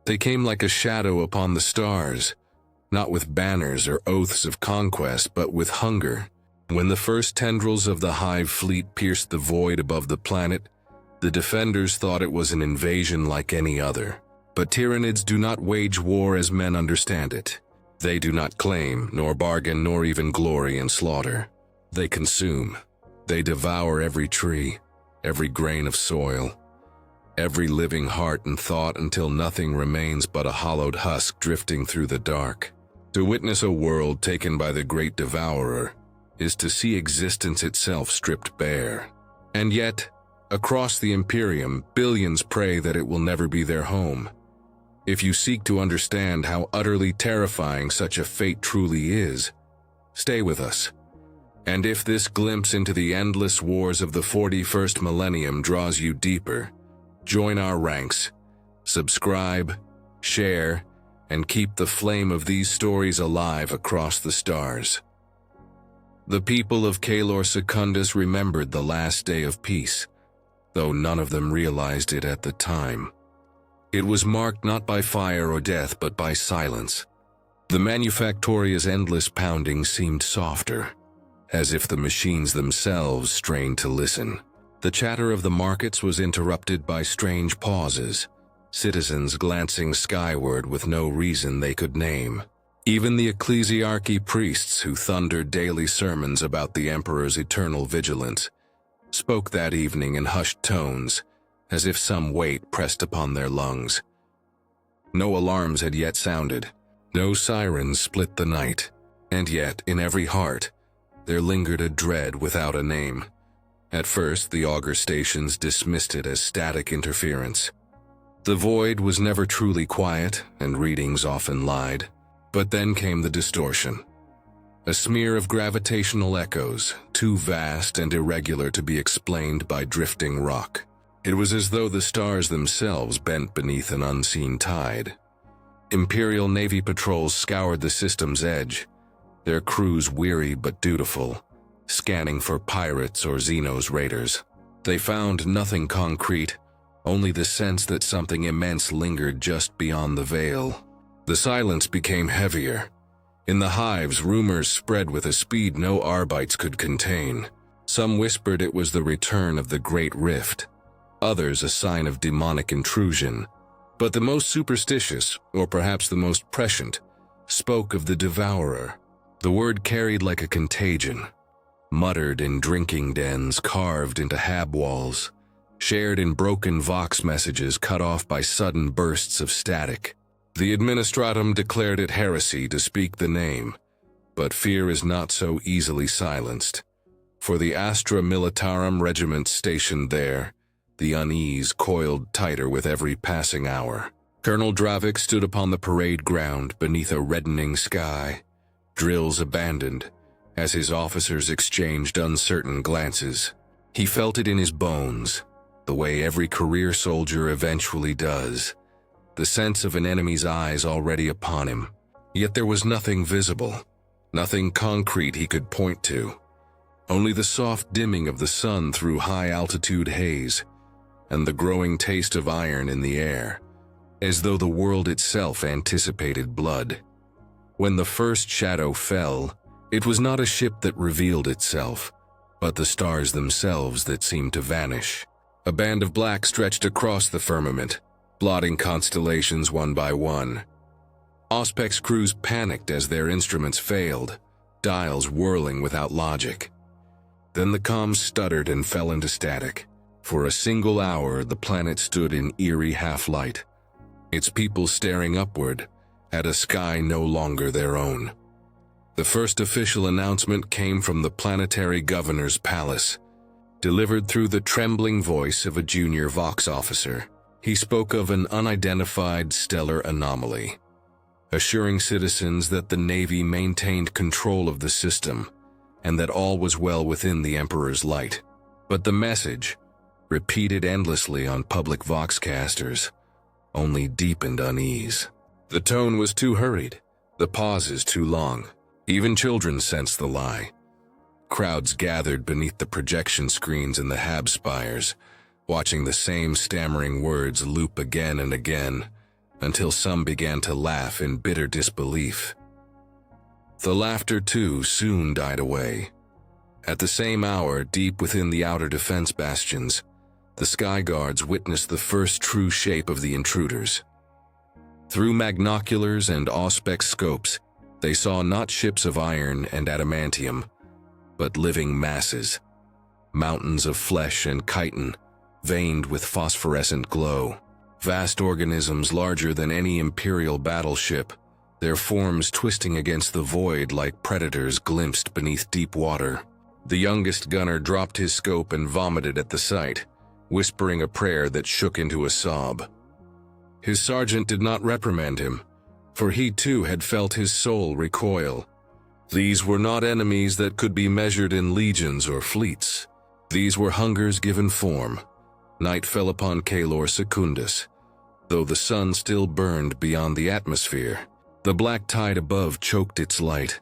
They came like a shadow upon the stars, not with banners or oaths of conquest, but with hunger. When the first tendrils of the hive fleet pierced the void above the planet, the defenders thought it was an invasion like any other. But Tyranids do not wage war as men understand it. They do not claim, nor bargain, nor even glory in slaughter. They consume. They devour every tree, every grain of soil, every living heart and thought until nothing remains but a hollowed husk drifting through the dark. To witness a world taken by the great devourer is to see existence itself stripped bare. And yet, across the Imperium, billions pray that it will never be their home. If you seek to understand how utterly terrifying such a fate truly is, stay with us. And if this glimpse into the endless wars of the 41st millennium draws you deeper, join our ranks, subscribe, share, and keep the flame of these stories alive across the stars. The people of Calor Secundus remembered the last day of peace, though none of them realized it at the time. It was marked not by fire or death, but by silence. The Manufactoria's endless pounding seemed softer, as if the machines themselves strained to listen. The chatter of the markets was interrupted by strange pauses, citizens glancing skyward with no reason they could name. Even the ecclesiarchy priests who thundered daily sermons about the emperor's eternal vigilance spoke that evening in hushed tones, as if some weight pressed upon their lungs. No alarms had yet sounded, no sirens split the night, and yet, in every heart, there lingered a dread without a name. At first, the augur stations dismissed it as static interference. The void was never truly quiet, and readings often lied. But then came the distortion. A smear of gravitational echoes, too vast and irregular to be explained by drifting rock. It was as though the stars themselves bent beneath an unseen tide. Imperial Navy patrols scoured the system's edge, their crews weary but dutiful, scanning for pirates or Xenos raiders. They found nothing concrete, only the sense that something immense lingered just beyond the veil. The silence became heavier. In the hives, rumors spread with a speed no arbites could contain. Some whispered it was the return of the Great Rift, others a sign of demonic intrusion. But the most superstitious, or perhaps the most prescient, spoke of the devourer. The word carried like a contagion, muttered in drinking dens carved into hab walls, shared in broken vox messages cut off by sudden bursts of static. The administratum declared it heresy to speak the name, but fear is not so easily silenced. For the Astra Militarum regiment stationed there, the unease coiled tighter with every passing hour. Colonel Dravik stood upon the parade ground beneath a reddening sky, drills abandoned, as his officers exchanged uncertain glances. He felt it in his bones, the way every career soldier eventually does. The sense of an enemy's eyes already upon him. Yet there was nothing visible, nothing concrete he could point to. Only the soft dimming of the sun through high-altitude haze, and the growing taste of iron in the air, as though the world itself anticipated blood. When the first shadow fell, it was not a ship that revealed itself, but the stars themselves that seemed to vanish. A band of black stretched across the firmament, blotting constellations one by one. Auspex crews panicked as their instruments failed, dials whirling without logic. Then the comms stuttered and fell into static. For a single hour, the planet stood in eerie half-light, its people staring upward at a sky no longer their own. The first official announcement came from the planetary governor's palace, delivered through the trembling voice of a junior Vox officer. He spoke of an unidentified stellar anomaly, assuring citizens that the Navy maintained control of the system and that all was well within the Emperor's light. But the message, repeated endlessly on public Voxcasters, only deepened unease. The tone was too hurried, the pauses too long. Even children sensed the lie. Crowds gathered beneath the projection screens in the hab spires, watching the same stammering words loop again and again, until some began to laugh in bitter disbelief. The laughter, too, soon died away. At the same hour, deep within the outer defense bastions, the Sky Guards witnessed the first true shape of the intruders. Through magnoculars and auspex scopes, they saw not ships of iron and adamantium, but living masses, mountains of flesh and chitin, veined with phosphorescent glow. Vast organisms larger than any Imperial battleship, their forms twisting against the void like predators glimpsed beneath deep water. The youngest gunner dropped his scope and vomited at the sight, whispering a prayer that shook into a sob. His sergeant did not reprimand him, for he too had felt his soul recoil. These were not enemies that could be measured in legions or fleets. These were hungers given form. Night fell upon Calor Secundus, though the sun still burned beyond the atmosphere. The black tide above choked its light,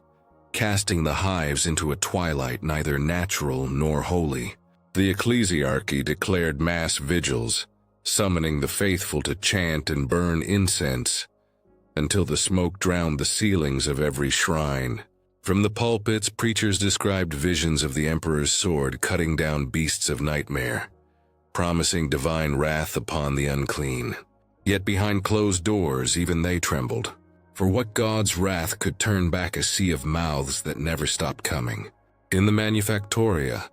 casting the hives into a twilight neither natural nor holy. The ecclesiarchy declared mass vigils, summoning the faithful to chant and burn incense, until the smoke drowned the ceilings of every shrine. From the pulpits, preachers described visions of the Emperor's sword cutting down beasts of nightmare, promising divine wrath upon the unclean. Yet behind closed doors, even they trembled, for what God's wrath could turn back a sea of mouths that never stopped coming? In the manufactoria,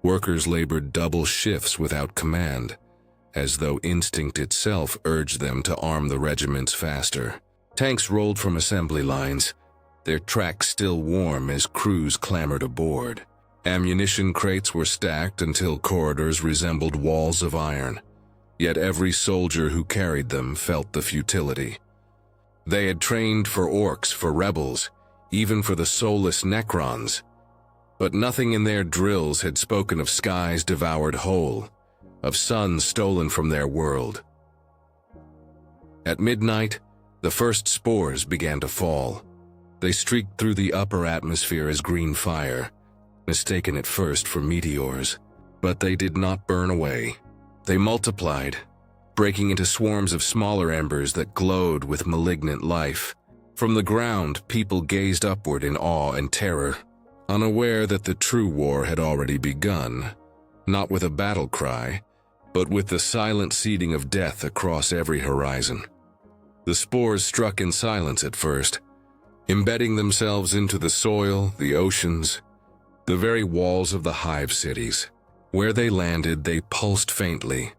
workers labored double shifts without command, as though instinct itself urged them to arm the regiments faster. Tanks rolled from assembly lines, their tracks still warm as crews clambered aboard. Ammunition crates were stacked until corridors resembled walls of iron, yet every soldier who carried them felt the futility. They had trained for orcs, for rebels, even for the soulless Necrons, but nothing in their drills had spoken of skies devoured whole, of suns stolen from their world. At midnight, the first spores began to fall. They streaked through the upper atmosphere as green fire, mistaken at first for meteors. But they did not burn away. They multiplied, breaking into swarms of smaller embers that glowed with malignant life. From the ground, people gazed upward in awe and terror, unaware that the true war had already begun, not with a battle cry, but with the silent seeding of death across every horizon. The spores struck in silence at first, embedding themselves into the soil, the oceans, the very walls of the hive cities. Where they landed, they pulsed faintly,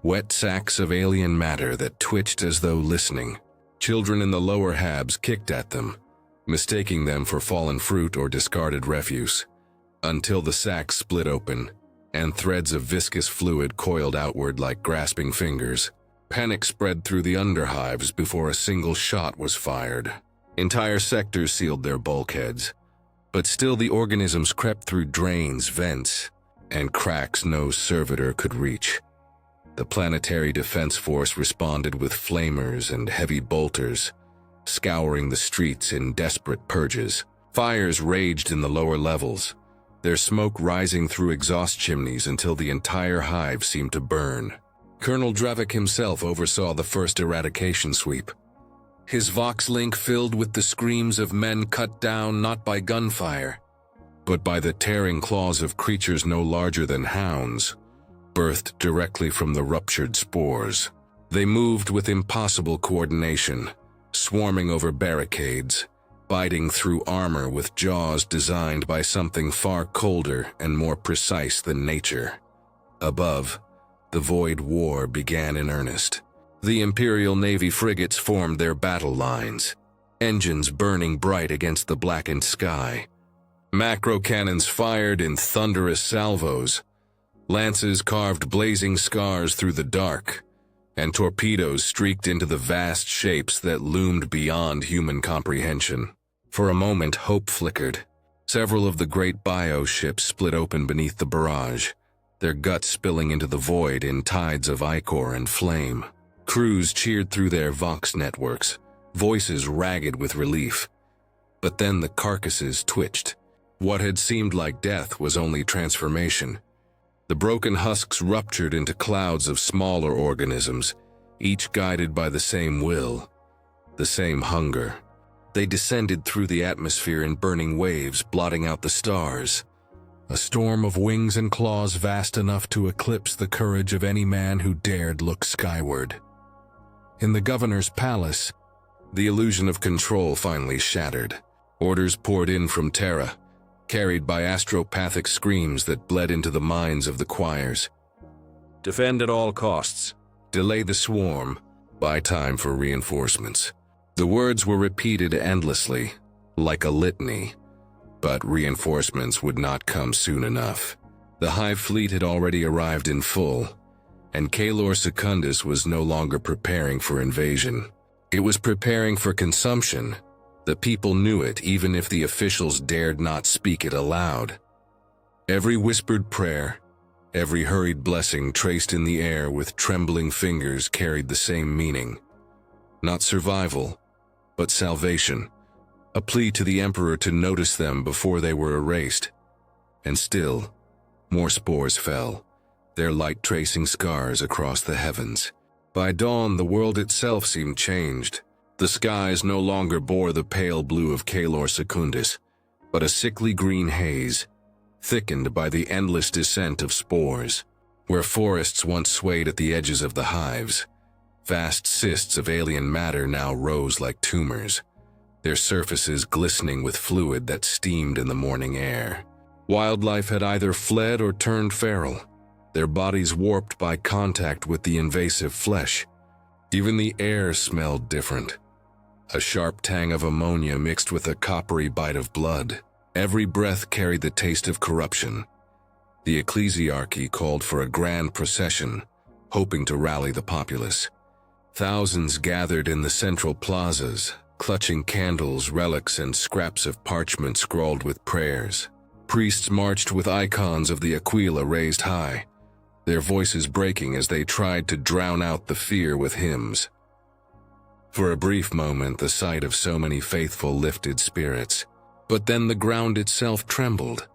wet sacks of alien matter that twitched as though listening. Children in the lower habs kicked at them, mistaking them for fallen fruit or discarded refuse, until the sacks split open, and threads of viscous fluid coiled outward like grasping fingers. Panic spread through the underhives before a single shot was fired. Entire sectors sealed their bulkheads, but still the organisms crept through drains, vents, and cracks no servitor could reach. The planetary defense force responded with flamers and heavy bolters, scouring the streets in desperate purges. Fires raged in the lower levels, their smoke rising through exhaust chimneys until the entire hive seemed to burn. Colonel Drevik himself oversaw the first eradication sweep, his vox-link filled with the screams of men cut down not by gunfire, but by the tearing claws of creatures no larger than hounds, birthed directly from the ruptured spores. They moved with impossible coordination, swarming over barricades, biting through armor with jaws designed by something far colder and more precise than nature. Above, the void war began in earnest. The Imperial Navy frigates formed their battle lines, engines burning bright against the blackened sky. Macro cannons fired in thunderous salvos, lances carved blazing scars through the dark, and torpedoes streaked into the vast shapes that loomed beyond human comprehension. For a moment, hope flickered. Several of the great bioships split open beneath the barrage, their guts spilling into the void in tides of ichor and flame. Crews cheered through their Vox networks, voices ragged with relief. But then the carcasses twitched. What had seemed like death was only transformation. The broken husks ruptured into clouds of smaller organisms, each guided by the same will, the same hunger. They descended through the atmosphere in burning waves, blotting out the stars. A storm of wings and claws vast enough to eclipse the courage of any man who dared look skyward. In the governor's palace, the illusion of control finally shattered. Orders poured in from Terra, carried by astropathic screams that bled into the minds of the choirs. Defend at all costs. Delay the swarm. Buy time for reinforcements. The words were repeated endlessly, like a litany, but reinforcements would not come soon enough. The Hive fleet had already arrived in full, and Caelor Secundus was no longer preparing for invasion. It was preparing for consumption. The people knew it, even if the officials dared not speak it aloud. Every whispered prayer, every hurried blessing traced in the air with trembling fingers carried the same meaning. Not survival, but salvation. A plea to the Emperor to notice them before they were erased. And still, more spores fell, their light tracing scars across the heavens. By dawn, the world itself seemed changed. The skies no longer bore the pale blue of Caelor Secundus, but a sickly green haze, thickened by the endless descent of spores. Where forests once swayed at the edges of the hives, vast cysts of alien matter now rose like tumors, their surfaces glistening with fluid that steamed in the morning air. Wildlife had either fled or turned feral, their bodies warped by contact with the invasive flesh. Even the air smelled different. A sharp tang of ammonia mixed with a coppery bite of blood. Every breath carried the taste of corruption. The ecclesiarchy called for a grand procession, hoping to rally the populace. Thousands gathered in the central plazas, clutching candles, relics, and scraps of parchment scrawled with prayers. Priests marched with icons of the Aquila raised high, their voices breaking as they tried to drown out the fear with hymns. For a brief moment, the sight of so many faithful lifted spirits. But then the ground itself trembled,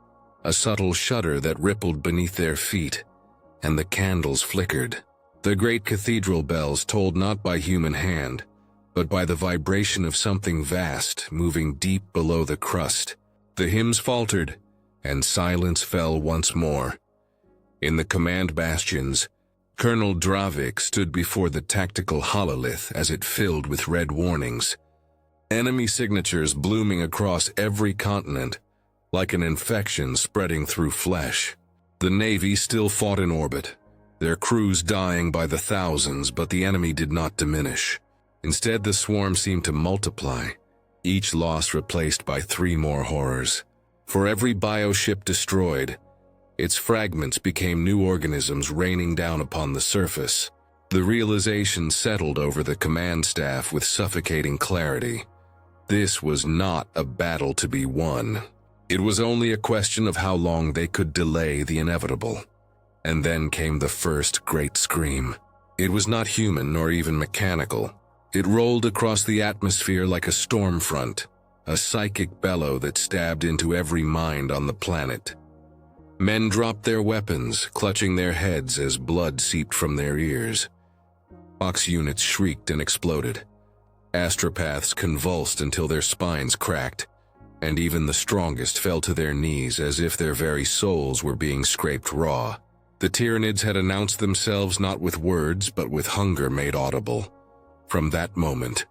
a subtle shudder that rippled beneath their feet, and the candles flickered. The great cathedral bells tolled not by human hand, but by the vibration of something vast moving deep below the crust. The hymns faltered, and silence fell once more. In the command bastions, Colonel Dravik stood before the tactical hololith as it filled with red warnings. Enemy signatures blooming across every continent, like an infection spreading through flesh. The Navy still fought in orbit, their crews dying by the thousands, but the enemy did not diminish. Instead, the swarm seemed to multiply, each loss replaced by 3 more horrors. For every bioship destroyed, its fragments became new organisms raining down upon the surface. The realization settled over the command staff with suffocating clarity. This was not a battle to be won. It was only a question of how long they could delay the inevitable. And then came the first great scream. It was not human nor even mechanical. It rolled across the atmosphere like a storm front, a psychic bellow that stabbed into every mind on the planet. Men dropped their weapons, clutching their heads as blood seeped from their ears. Box units shrieked and exploded. Astropaths convulsed until their spines cracked, and even the strongest fell to their knees as if their very souls were being scraped raw. The Tyranids had announced themselves not with words but with hunger made audible. From that moment,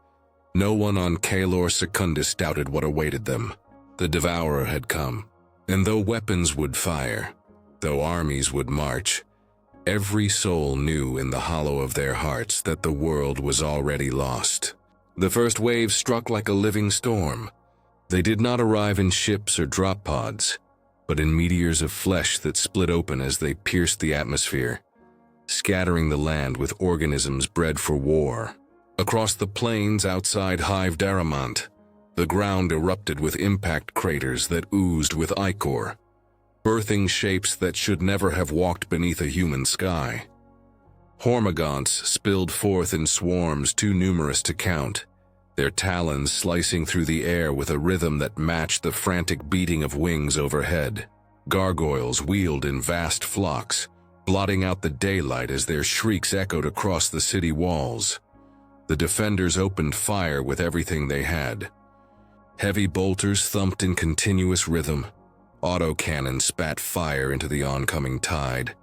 no one on Caelor Secundus doubted what awaited them. The Devourer had come. And though weapons would fire, though armies would march, every soul knew in the hollow of their hearts that the world was already lost. The first wave struck like a living storm. They did not arrive in ships or drop pods, but in meteors of flesh that split open as they pierced the atmosphere, scattering the land with organisms bred for war. Across the plains outside Hive Daramont, the ground erupted with impact craters that oozed with ichor, birthing shapes that should never have walked beneath a human sky. Hormagaunts spilled forth in swarms too numerous to count, their talons slicing through the air with a rhythm that matched the frantic beating of wings overhead. Gargoyles wheeled in vast flocks, blotting out the daylight as their shrieks echoed across the city walls. The defenders opened fire with everything they had. Heavy bolters thumped in continuous rhythm, autocannons spat fire into the oncoming tide,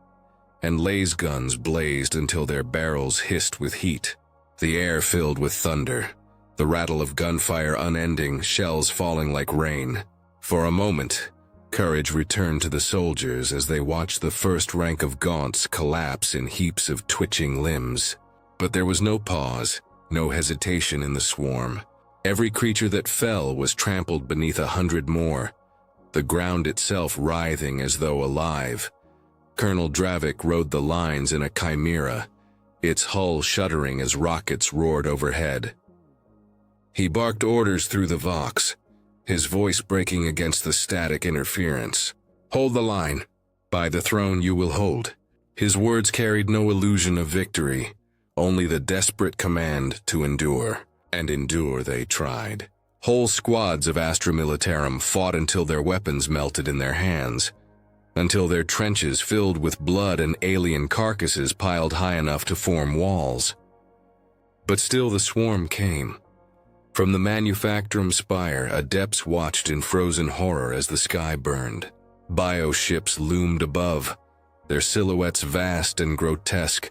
and laser guns blazed until their barrels hissed with heat. The air filled with thunder, the rattle of gunfire unending, shells falling like rain. For a moment, courage returned to the soldiers as they watched the first rank of gaunts collapse in heaps of twitching limbs. But there was no pause, no hesitation in the swarm. Every creature that fell was trampled beneath 100 more, the ground itself writhing as though alive. Colonel Dravik rode the lines in a chimera, its hull shuddering as rockets roared overhead. He barked orders through the vox, his voice breaking against the static interference. "Hold the line. By the throne you will hold." His words carried no illusion of victory, only the desperate command to endure. And endure they tried. Whole squads of Astra Militarum fought until their weapons melted in their hands, until their trenches filled with blood and alien carcasses piled high enough to form walls. But still the swarm came. From the Manufactorum spire, adepts watched in frozen horror as the sky burned. Bioships loomed above, their silhouettes vast and grotesque,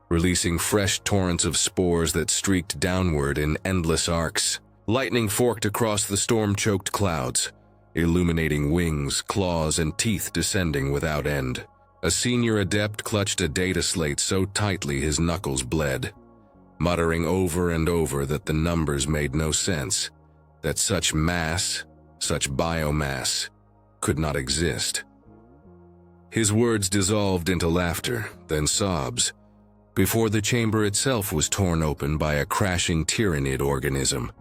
releasing fresh torrents of spores that streaked downward in endless arcs. Lightning forked across the storm-choked clouds, illuminating wings, claws, and teeth descending without end. A senior adept clutched a data slate so tightly his knuckles bled, muttering over and over that the numbers made no sense, that such mass, such biomass, could not exist. His words dissolved into laughter, then sobs, before the chamber itself was torn open by a crashing Tyranid organism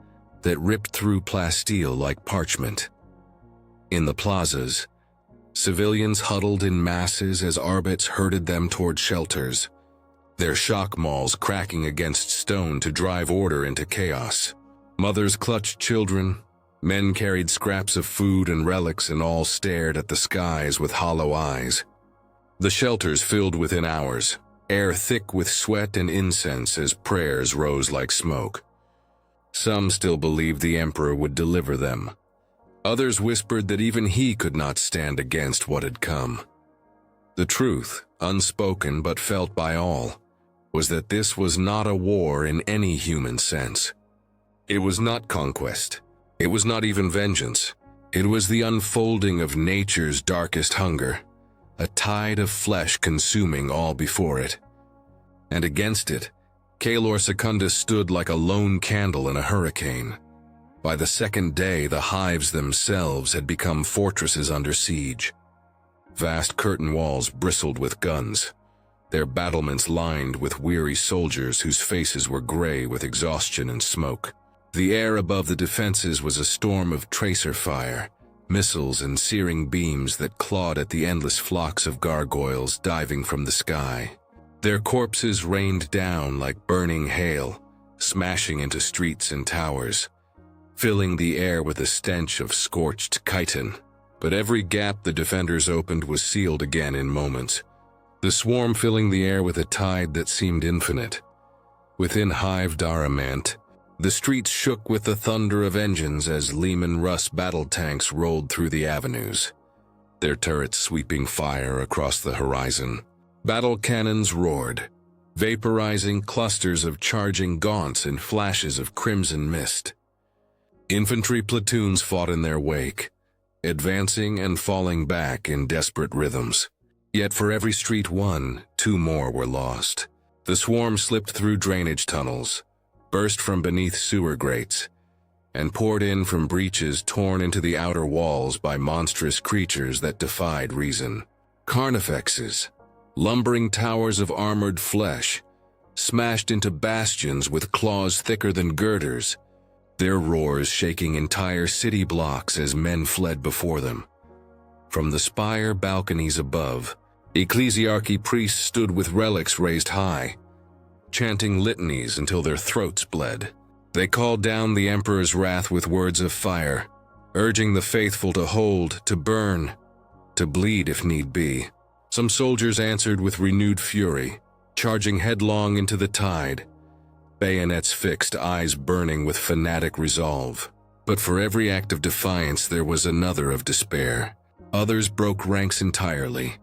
that ripped through plasteel like parchment. In the plazas, civilians huddled in masses as Arbits herded them toward shelters, their shock mauls cracking against stone to drive order into chaos. Mothers clutched children, men carried scraps of food and relics, and all stared at the skies with hollow eyes. The shelters filled within hours, air thick with sweat and incense as prayers rose like smoke. Some still believed the Emperor would deliver them. Others whispered that even he could not stand against what had come. The truth, unspoken but felt by all, was that this was not a war in any human sense. It was not conquest. It was not even vengeance. It was the unfolding of nature's darkest hunger, a tide of flesh consuming all before it. And against it, Caelor Secundus stood like a lone candle in a hurricane. By the second day, the hives themselves had become fortresses under siege. Vast curtain walls bristled with guns, their battlements lined with weary soldiers whose faces were gray with exhaustion and smoke. The air above the defenses was a storm of tracer fire, missiles and searing beams that clawed at the endless flocks of gargoyles diving from the sky. Their corpses rained down like burning hail, smashing into streets and towers, filling the air with a stench of scorched chitin. But every gap the defenders opened was sealed again in moments, the swarm filling the air with a tide that seemed infinite. Within Hive Daramant, the streets shook with the thunder of engines as Lehman Russ battle tanks rolled through the avenues, their turrets sweeping fire across the horizon. Battle cannons roared, vaporizing clusters of charging gaunts in flashes of crimson mist. Infantry platoons fought in their wake, advancing and falling back in desperate rhythms. Yet for every street won, 2 more were lost. The swarm slipped through drainage tunnels, burst from beneath sewer grates, and poured in from breaches torn into the outer walls by monstrous creatures that defied reason. Carnifexes, lumbering towers of armored flesh, smashed into bastions with claws thicker than girders, their roars shaking entire city blocks as men fled before them. From the spire balconies above, ecclesiarchy priests stood with relics raised high, chanting litanies until their throats bled. They called down the Emperor's wrath with words of fire, urging the faithful to hold, to burn, to bleed if need be. Some soldiers answered with renewed fury, charging headlong into the tide, bayonets fixed, eyes burning with fanatic resolve. But for every act of defiance there was another of despair. Others broke ranks entirely,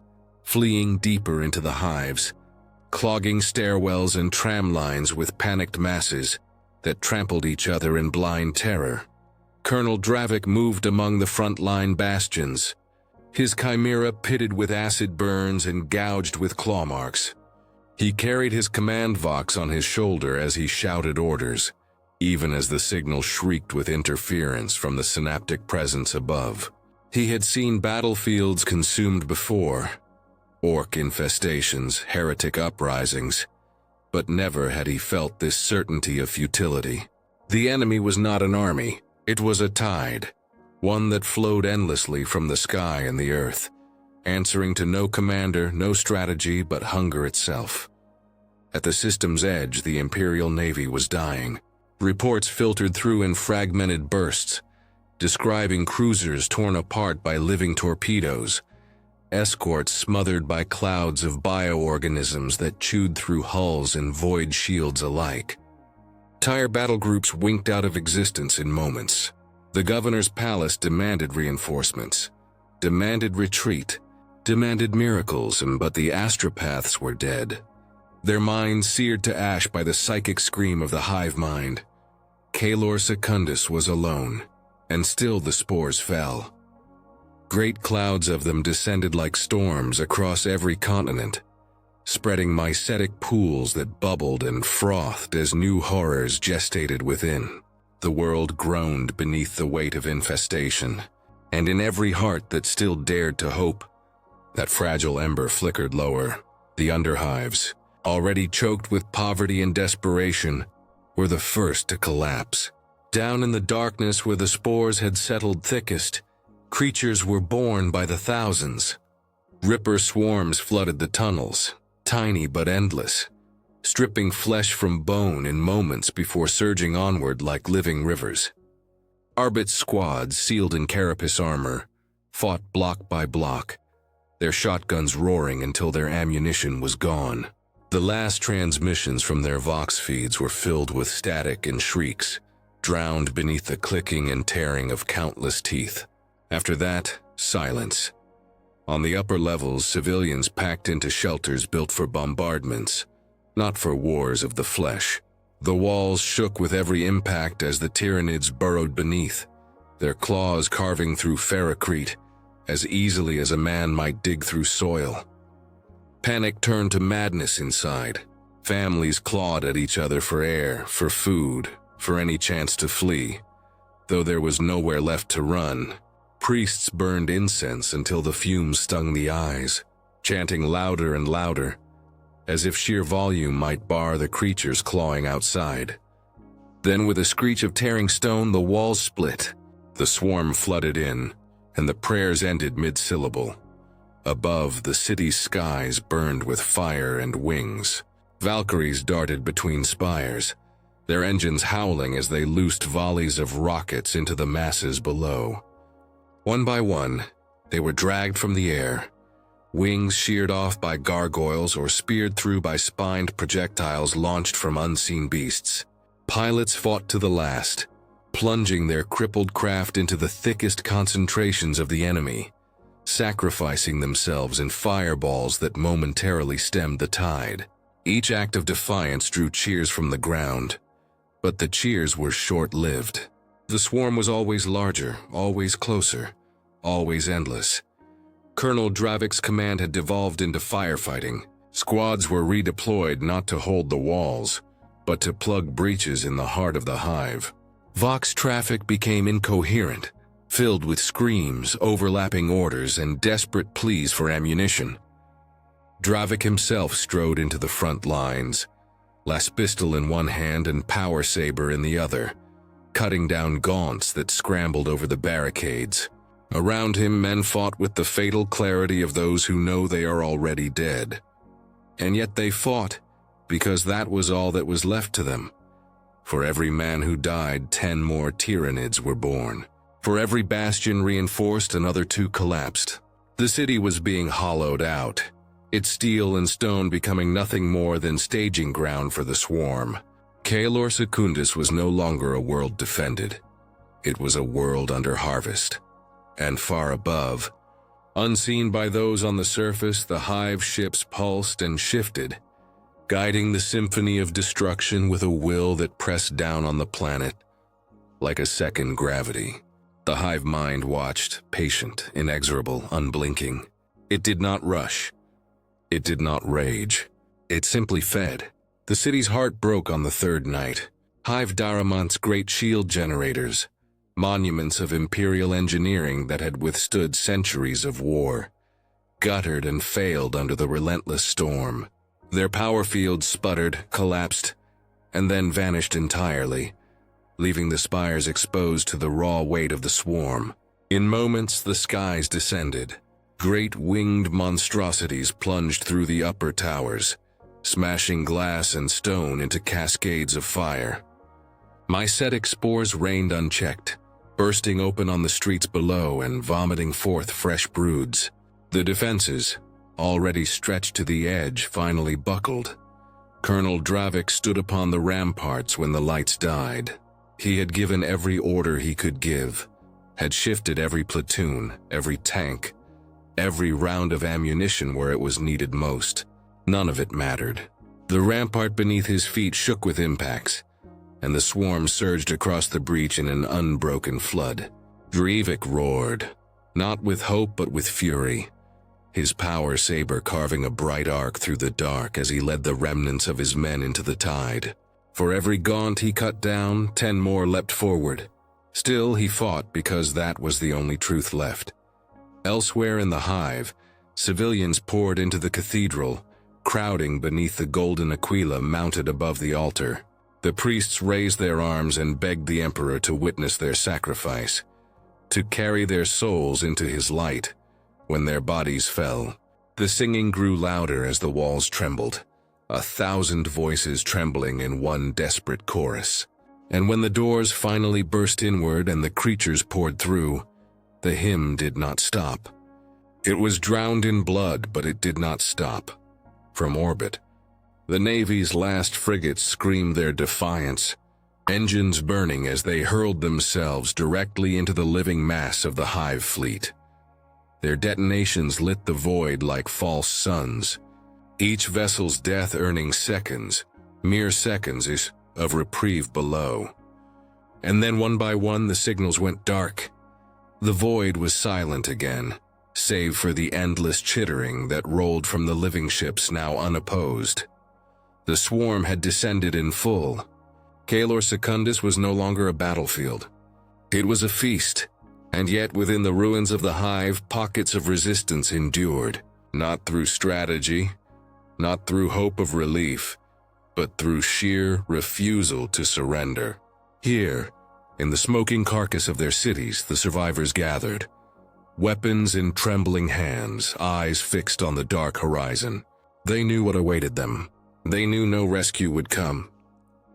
fleeing deeper into the hives, clogging stairwells and tram lines with panicked masses that trampled each other in blind terror. Colonel Dravik moved among the front-line bastions, his chimera pitted with acid burns and gouged with claw marks. He carried his command vox on his shoulder as he shouted orders, even as the signal shrieked with interference from the synaptic presence above. He had seen battlefields consumed before, orc infestations, heretic uprisings, but never had he felt this certainty of futility. The enemy was not an army, it was a tide, one that flowed endlessly from the sky and the earth, answering to no commander, no strategy, but hunger itself. At the system's edge, the Imperial Navy was dying. Reports filtered through in fragmented bursts, describing cruisers torn apart by living torpedoes, escorts smothered by clouds of bioorganisms that chewed through hulls and void shields alike. Entire battle groups winked out of existence in moments. The governor's palace demanded reinforcements, demanded retreat, demanded miracles, but the astropaths were dead. Their minds seared to ash by the psychic scream of the hive mind. Calor Secundus was alone, and still the spores fell. Great clouds of them descended like storms across every continent, spreading mycetic pools that bubbled and frothed as new horrors gestated within. The world groaned beneath the weight of infestation, and in every heart that still dared to hope, that fragile ember flickered lower. The underhives, already choked with poverty and desperation, were the first to collapse. Down in the darkness where the spores had settled thickest, creatures were born by the thousands. Ripper swarms flooded the tunnels, tiny but endless, stripping flesh from bone in moments before surging onward like living rivers. Arbit's squads, sealed in carapace armor, fought block by block, their shotguns roaring until their ammunition was gone. The last transmissions from their vox feeds were filled with static and shrieks, drowned beneath the clicking and tearing of countless teeth. After that, silence. On the upper levels, civilians packed into shelters built for bombardments, not for wars of the flesh. The walls shook with every impact as the Tyranids burrowed beneath, their claws carving through ferrocrete as easily as a man might dig through soil. Panic turned to madness inside. Families clawed at each other for air, for food, for any chance to flee. Though there was nowhere left to run, priests burned incense until the fumes stung the eyes, chanting louder and louder, as if sheer volume might bar the creatures clawing outside. Then with a screech of tearing stone, the walls split. The swarm flooded in, and the prayers ended mid-syllable. Above, the city's skies burned with fire and wings. Valkyries darted between spires, their engines howling as they loosed volleys of rockets into the masses below. One by one, they were dragged from the air, wings sheared off by gargoyles or speared through by spined projectiles launched from unseen beasts. Pilots fought to the last, plunging their crippled craft into the thickest concentrations of the enemy, sacrificing themselves in fireballs that momentarily stemmed the tide. Each act of defiance drew cheers from the ground, but the cheers were short-lived. The swarm was always larger, always closer, always endless. Colonel Dravik's command had devolved into firefighting. Squads were redeployed not to hold the walls, but to plug breaches in the heart of the hive. Vox traffic became incoherent, filled with screams, overlapping orders, and desperate pleas for ammunition. Dravik himself strode into the front lines, las pistol in one hand and power saber in the other, cutting down gaunts that scrambled over the barricades. Around him, men fought with the fatal clarity of those who know they are already dead. And yet they fought because that was all that was left to them. For every man who died, 10 more Tyranids were born. For every bastion reinforced, another 2 collapsed. The city was being hollowed out, its steel and stone becoming nothing more than staging ground for the swarm. Caelor Secundus was no longer a world defended. It was a world under harvest. And far above, unseen by those on the surface, the hive ships pulsed and shifted, guiding the symphony of destruction with a will that pressed down on the planet like a second gravity. The hive mind watched, patient, inexorable, unblinking. It did not rush. It did not rage. It simply fed. The city's heart broke on the third night. Hive Daramont's great shield generators, monuments of imperial engineering that had withstood centuries of war, guttered and failed under the relentless storm. Their power fields sputtered, collapsed, and then vanished entirely, leaving the spires exposed to the raw weight of the swarm. In moments, the skies descended. Great winged monstrosities plunged through the upper towers, smashing glass and stone into cascades of fire. Mycetic spores rained unchecked, bursting open on the streets below and vomiting forth fresh broods. The defenses, already stretched to the edge, finally buckled. Colonel Dravik stood upon the ramparts when the lights died. He had given every order he could give, had shifted every platoon, every tank, every round of ammunition where it was needed most. None of it mattered. The rampart beneath his feet shook with impacts, and the swarm surged across the breach in an unbroken flood. Dravik roared, not with hope but with fury, his power saber carving a bright arc through the dark as he led the remnants of his men into the tide. For every gaunt he cut down, 10 more leapt forward. Still, he fought because that was the only truth left. Elsewhere in the hive, civilians poured into the cathedral, crowding beneath the golden aquila mounted above the altar. The priests raised their arms and begged the emperor to witness their sacrifice, to carry their souls into his light when their bodies fell. The singing grew louder as the walls trembled, 1,000 voices trembling in one desperate chorus. And when the doors finally burst inward and the creatures poured through, the hymn did not stop. It was drowned in blood, but it did not stop. From orbit, the Navy's last frigates screamed their defiance, engines burning as they hurled themselves directly into the living mass of the hive fleet. Their detonations lit the void like false suns, each vessel's death earning seconds, mere seconds, of reprieve below. And then one by one the signals went dark. The void was silent again, save for the endless chittering that rolled from the living ships now unopposed. The swarm had descended in full. Caelor Secundus was no longer a battlefield. It was a feast, and yet within the ruins of the hive, pockets of resistance endured, not through strategy, not through hope of relief, but through sheer refusal to surrender. Here, in the smoking carcass of their cities, the survivors gathered, weapons in trembling hands, eyes fixed on the dark horizon. They knew what awaited them. They knew no rescue would come.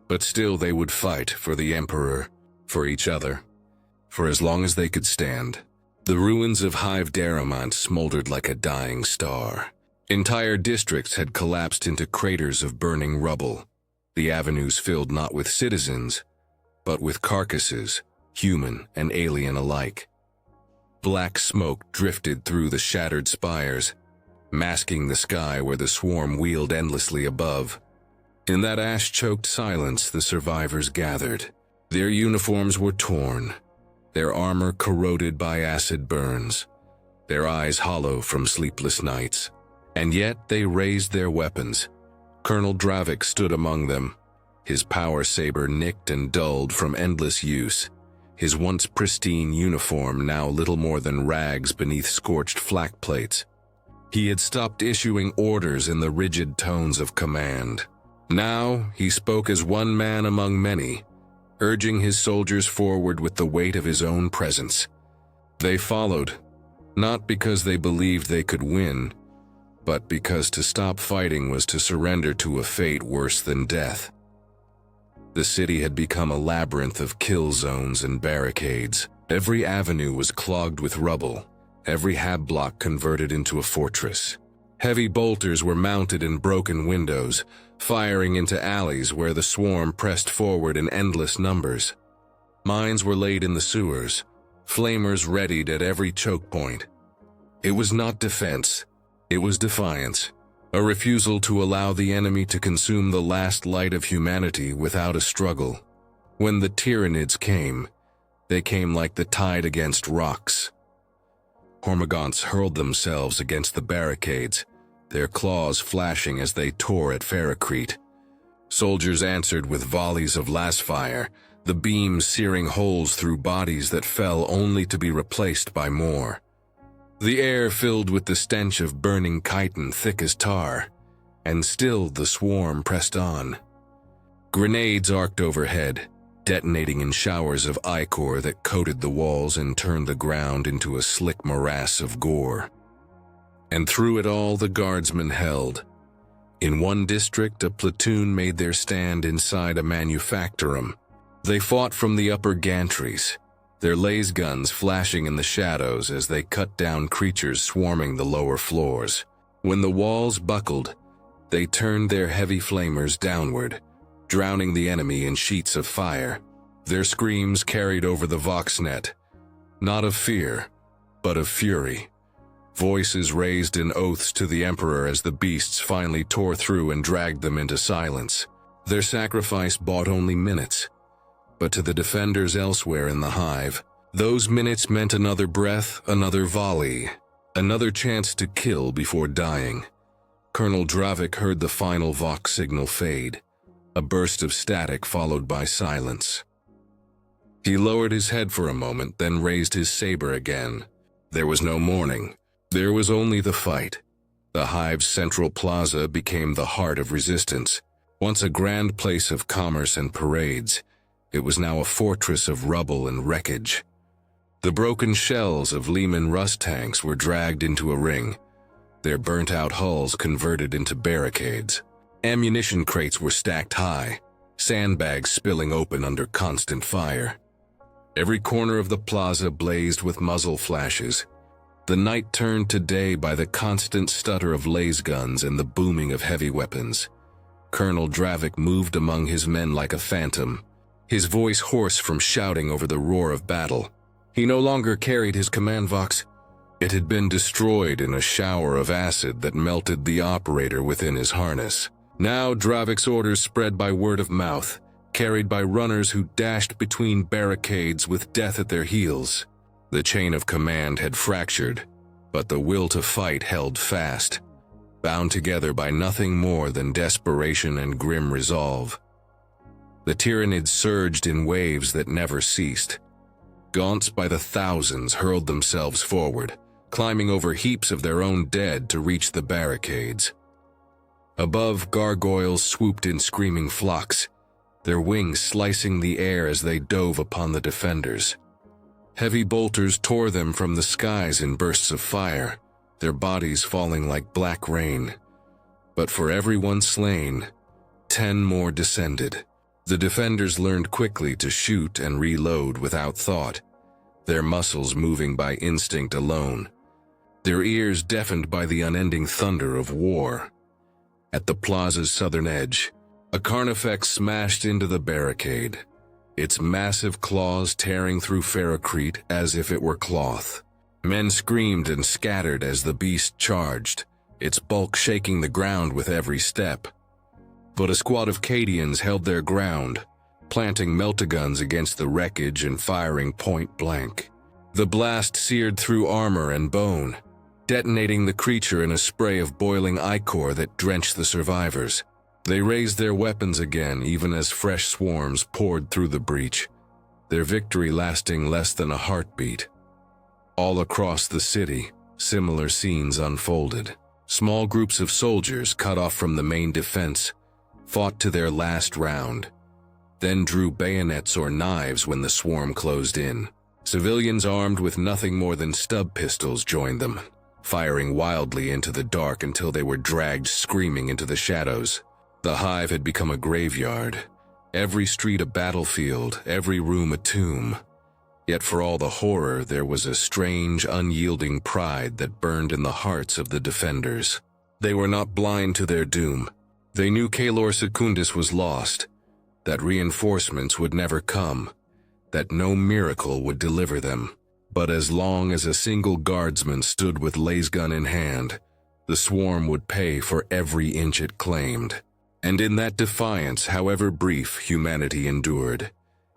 But still they would fight for the Emperor, for each other, for as long as they could stand. The ruins of Hive Daramont smoldered like a dying star. Entire districts had collapsed into craters of burning rubble, the avenues filled not with citizens, but with carcasses, human and alien alike. Black smoke drifted through the shattered spires, masking the sky where the swarm wheeled endlessly above. In that ash-choked silence, the survivors gathered. Their uniforms were torn, their armor corroded by acid burns, their eyes hollow from sleepless nights. And yet they raised their weapons. Colonel Dravik stood among them, his power saber nicked and dulled from endless use, his once pristine uniform now little more than rags beneath scorched flak plates. He had stopped issuing orders in the rigid tones of command. Now he spoke as one man among many, urging his soldiers forward with the weight of his own presence. They followed, not because they believed they could win, but because to stop fighting was to surrender to a fate worse than death. The city had become a labyrinth of kill zones and barricades. Every avenue was clogged with rubble, every hab block converted into a fortress. Heavy bolters were mounted in broken windows, firing into alleys where the swarm pressed forward in endless numbers. Mines were laid in the sewers, flamers readied at every choke point. It was not defense, it was defiance, a refusal to allow the enemy to consume the last light of humanity without a struggle. When the Tyranids came, they came like the tide against rocks. Hormagaunts hurled themselves against the barricades, their claws flashing as they tore at Ferrocrete. Soldiers answered with volleys of lasfire, the beams searing holes through bodies that fell only to be replaced by more. The air filled with the stench of burning chitin thick as tar, and still the swarm pressed on. Grenades arced overhead, detonating in showers of ichor that coated the walls and turned the ground into a slick morass of gore. And through it all the guardsmen held. In one district, a platoon made their stand inside a manufactorum. They fought from the upper gantries, their laser guns flashing in the shadows as they cut down creatures swarming the lower floors. When the walls buckled, they turned their heavy flamers downward, drowning the enemy in sheets of fire. Their screams carried over the voxnet, not of fear, but of fury. Voices raised in oaths to the Emperor as the beasts finally tore through and dragged them into silence. Their sacrifice bought only minutes, but to the defenders elsewhere in the hive, those minutes meant another breath, another volley, another chance to kill before dying. Colonel Dravik heard the final Vox signal fade, a burst of static followed by silence. He lowered his head for a moment, then raised his saber again. There was no mourning. There was only the fight. The hive's central plaza became the heart of resistance. Once a grand place of commerce and parades, it was now a fortress of rubble and wreckage. The broken shells of Lehman Russ tanks were dragged into a ring, their burnt-out hulls converted into barricades. Ammunition crates were stacked high, sandbags spilling open under constant fire. Every corner of the plaza blazed with muzzle flashes. The night turned to day by the constant stutter of laser guns and the booming of heavy weapons. Colonel Dravik moved among his men like a phantom, his voice hoarse from shouting over the roar of battle. He no longer carried his command vox. It had been destroyed in a shower of acid that melted the operator within his harness. Now Dravik's orders spread by word of mouth, carried by runners who dashed between barricades with death at their heels. The chain of command had fractured, but the will to fight held fast, bound together by nothing more than desperation and grim resolve. The Tyranids surged in waves that never ceased. Gaunts by the thousands hurled themselves forward, climbing over heaps of their own dead to reach the barricades. Above, gargoyles swooped in screaming flocks, their wings slicing the air as they dove upon the defenders. Heavy bolters tore them from the skies in bursts of fire, their bodies falling like black rain. But for every one slain, 10 more descended. The defenders learned quickly to shoot and reload without thought, their muscles moving by instinct alone, their ears deafened by the unending thunder of war. At the plaza's southern edge, a Carnifex smashed into the barricade, its massive claws tearing through Ferrocrete as if it were cloth. Men screamed and scattered as the beast charged, its bulk shaking the ground with every step. But a squad of Cadians held their ground, planting meltaguns against the wreckage and firing point blank. The blast seared through armor and bone, detonating the creature in a spray of boiling ichor that drenched the survivors. They raised their weapons again even as fresh swarms poured through the breach, their victory lasting less than a heartbeat. All across the city, similar scenes unfolded. Small groups of soldiers cut off from the main defense fought to their last round, then drew bayonets or knives when the swarm closed in. Civilians armed with nothing more than stub pistols joined them, firing wildly into the dark until they were dragged screaming into the shadows. The hive had become a graveyard, every street a battlefield, every room a tomb. Yet for all the horror, there was a strange, unyielding pride that burned in the hearts of the defenders. They were not blind to their doom. They knew Calor Secundus was lost, that reinforcements would never come, that no miracle would deliver them. But as long as a single guardsman stood with lasgun in hand, the swarm would pay for every inch it claimed. And in that defiance, however brief, humanity endured.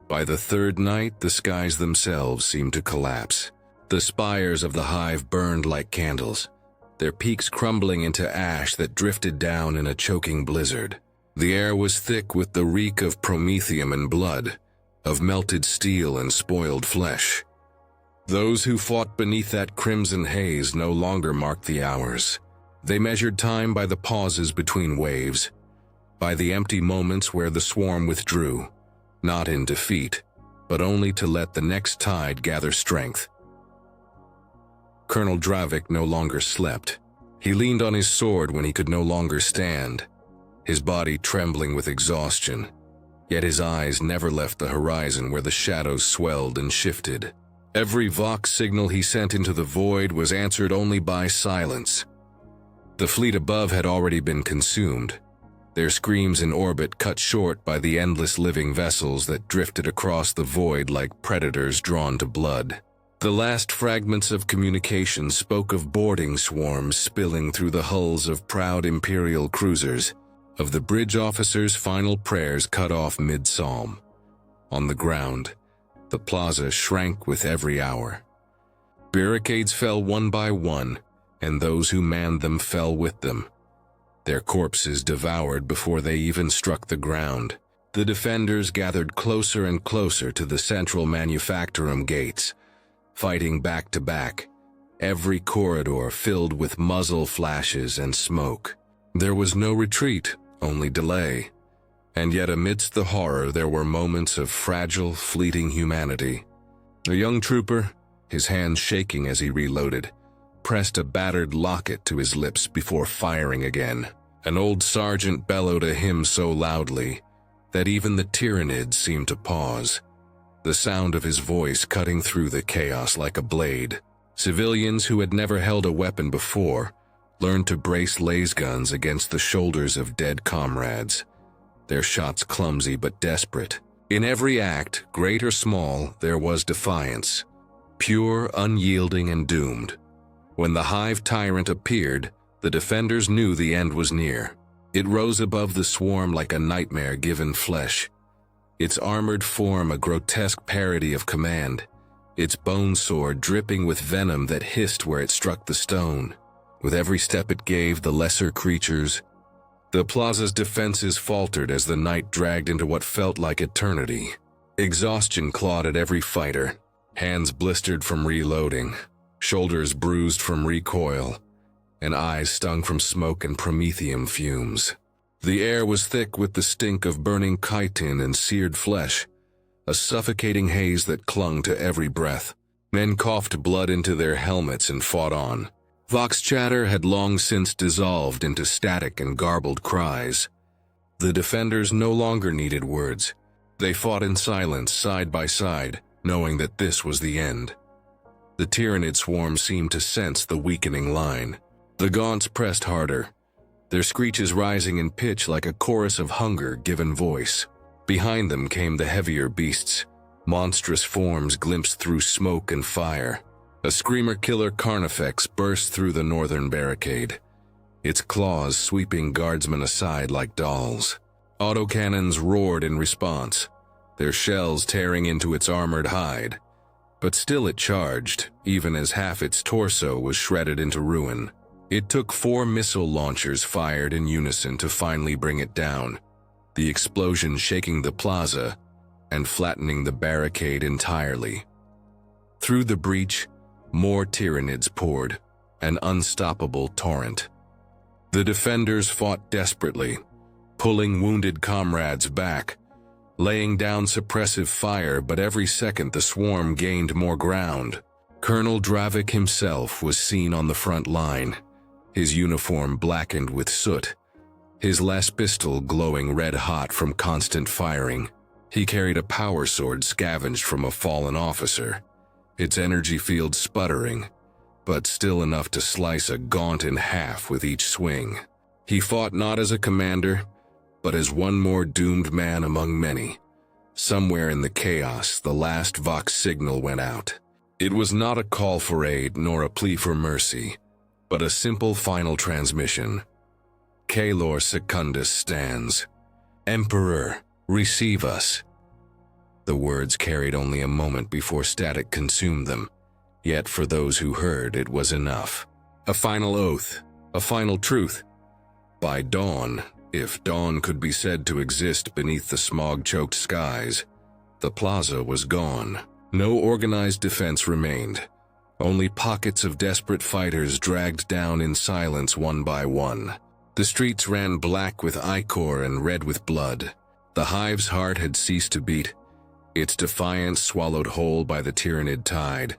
By the third night, the skies themselves seemed to collapse. The spires of the hive burned like candles, their peaks crumbling into ash that drifted down in a choking blizzard. The air was thick with the reek of promethium and blood, of melted steel and spoiled flesh. Those who fought beneath that crimson haze no longer marked the hours. They measured time by the pauses between waves, by the empty moments where the swarm withdrew, not in defeat, but only to let the next tide gather strength. Colonel Dravik no longer slept. He leaned on his sword when he could no longer stand, his body trembling with exhaustion, yet his eyes never left the horizon where the shadows swelled and shifted. Every Vox signal he sent into the void was answered only by silence. The fleet above had already been consumed, their screams in orbit cut short by the endless living vessels that drifted across the void like predators drawn to blood. The last fragments of communication spoke of boarding swarms spilling through the hulls of proud Imperial cruisers, of the bridge officers' final prayers cut off mid-psalm. On the ground, the plaza shrank with every hour. Barricades fell one by one, and those who manned them fell with them, their corpses devoured before they even struck the ground. The defenders gathered closer and closer to the central manufactorum gates, fighting back to back, every corridor filled with muzzle flashes and smoke. There was no retreat, only delay. And yet amidst the horror there were moments of fragile, fleeting humanity. A young trooper, his hands shaking as he reloaded, pressed a battered locket to his lips before firing again. An old sergeant bellowed a hymn so loudly that even the Tyranids seemed to pause, the sound of his voice cutting through the chaos like a blade. Civilians who had never held a weapon before learned to brace lasguns against the shoulders of dead comrades, their shots clumsy but desperate. In every act, great or small, there was defiance, pure, unyielding, and doomed. When the hive tyrant appeared, the defenders knew the end was near. It rose above the swarm like a nightmare given flesh, its armored form a grotesque parody of command, its bone sword dripping with venom that hissed where it struck the stone. With every step it gave the lesser creatures, the plaza's defenses faltered as the night dragged into what felt like eternity. Exhaustion clawed at every fighter, hands blistered from reloading, shoulders bruised from recoil, and eyes stung from smoke and promethium fumes. The air was thick with the stink of burning chitin and seared flesh, a suffocating haze that clung to every breath. Men coughed blood into their helmets and fought on. Vox chatter had long since dissolved into static and garbled cries. The defenders no longer needed words. They fought in silence, side by side, knowing that this was the end. The Tyranid swarm seemed to sense the weakening line. The gaunts pressed harder, their screeches rising in pitch like a chorus of hunger given voice. Behind them came the heavier beasts, monstrous forms glimpsed through smoke and fire. A screamer-killer carnifex burst through the northern barricade, its claws sweeping guardsmen aside like dolls. Autocannons roared in response, their shells tearing into its armored hide. But still it charged, even as half its torso was shredded into ruin. It took 4 missile launchers fired in unison to finally bring it down, the explosion shaking the plaza and flattening the barricade entirely. Through the breach, more Tyranids poured, an unstoppable torrent. The defenders fought desperately, pulling wounded comrades back, laying down suppressive fire, but every second the swarm gained more ground. Colonel Dravik himself was seen on the front line, his uniform blackened with soot, his last pistol glowing red-hot from constant firing. He carried a power sword scavenged from a fallen officer, its energy field sputtering, but still enough to slice a gaunt in half with each swing. He fought not as a commander, but as one more doomed man among many. Somewhere in the chaos, the last Vox signal went out. It was not a call for aid nor a plea for mercy, but a simple final transmission. Caelor Secundus stands. Emperor, receive us. The words carried only a moment before static consumed them, yet for those who heard it was enough. A final oath, a final truth. By dawn, if dawn could be said to exist beneath the smog-choked skies, the plaza was gone. No organized defense remained. Only pockets of desperate fighters dragged down in silence one by one. The streets ran black with ichor and red with blood. The hive's heart had ceased to beat, its defiance swallowed whole by the Tyranid tide.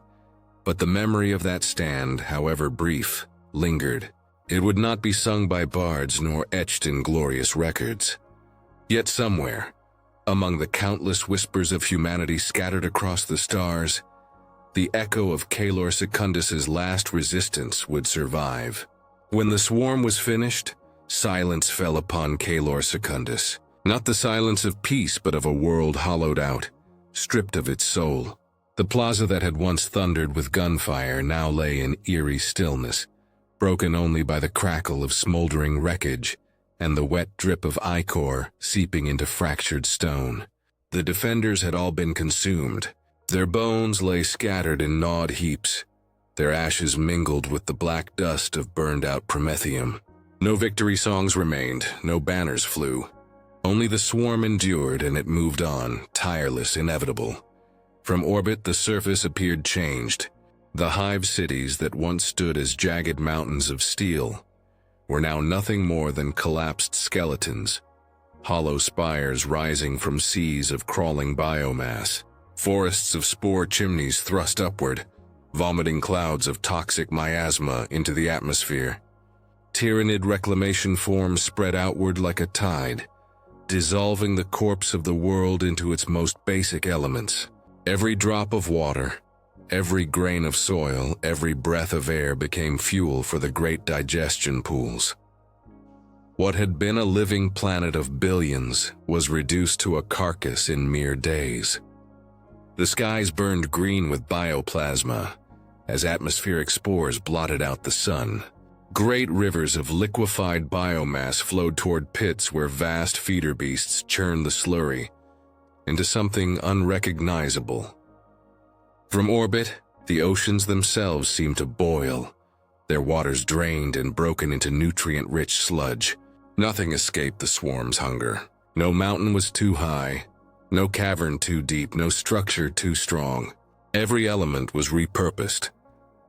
But the memory of that stand, however brief, lingered. It would not be sung by bards nor etched in glorious records. Yet somewhere, among the countless whispers of humanity scattered across the stars, the echo of Caelor Secundus's last resistance would survive. When the swarm was finished, silence fell upon Caelor Secundus. Not the silence of peace, but of a world hollowed out, stripped of its soul. The plaza that had once thundered with gunfire now lay in eerie stillness, broken only by the crackle of smoldering wreckage and the wet drip of ichor seeping into fractured stone. The defenders had all been consumed. Their bones lay scattered in gnawed heaps, their ashes mingled with the black dust of burned-out Promethium. No victory songs remained, no banners flew. Only the swarm endured, and it moved on, tireless, inevitable. From orbit, the surface appeared changed. The hive cities that once stood as jagged mountains of steel were now nothing more than collapsed skeletons, hollow spires rising from seas of crawling biomass, forests of spore chimneys thrust upward, vomiting clouds of toxic miasma into the atmosphere. Tyranid reclamation forms spread outward like a tide, dissolving the corpse of the world into its most basic elements. Every drop of water, every grain of soil, every breath of air became fuel for the great digestion pools. What had been a living planet of billions was reduced to a carcass in mere days. The skies burned green with bioplasma as atmospheric spores blotted out the sun. Great rivers of liquefied biomass flowed toward pits where vast feeder beasts churned the slurry into something unrecognizable. From orbit, the oceans themselves seemed to boil, their waters drained and broken into nutrient-rich sludge. Nothing escaped the swarm's hunger. No mountain was too high, no cavern too deep, no structure too strong. Every element was repurposed,